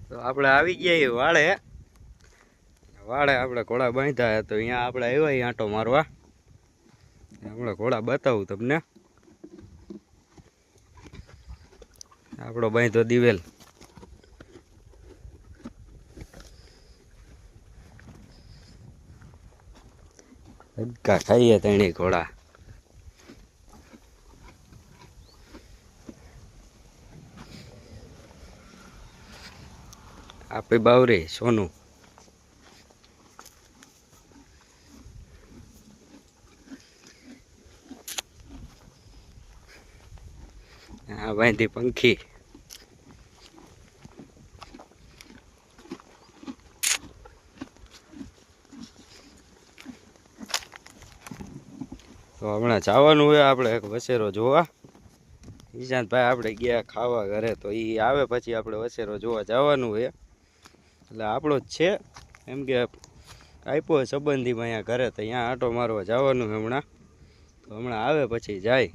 તો આપણે આવી ગયા વાળે વાળે આપણે ઘોડા બાંધ્યા તો અહીંયા આપણે આવ્યા આંટો મારવા. આપણે ઘોડા બતાવું તમને. આપણો બાંધો દિવેલ. હડકા ખાઈએ તેણી ઘોડા. આપે બાવરે સોનું. હા બાંધી પંખી. તો હમણાં જવાનું હોય આપણે એક વસેરો જોવા. ઈશાંતભાઈ આપણે ગયા ખાવા ઘરે, તો એ આવે પછી આપણે વસેરો જોવા જવાનું હોય. એટલે આપણો જ છે એમ કે આપ્યો સંબંધીમાં અહીંયા ઘરે, તો અહીંયા આંટો મારવા જવાનું હમણાં. તો હમણાં આવે પછી જાય.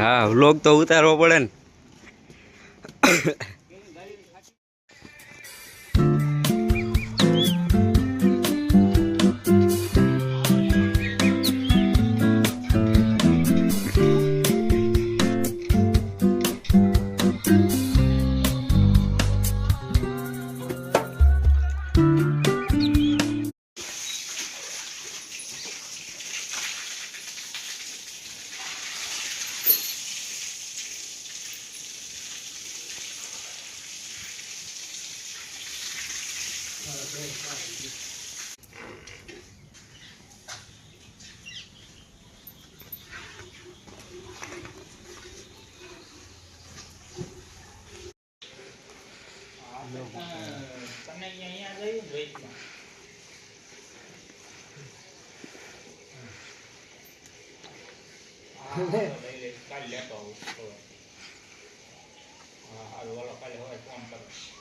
હા વ્લોગ તો ઉતારવો પડે ને. કાલે લેતો આવું. હા, હાલ વાલો કાલે હવે ફોન કરો.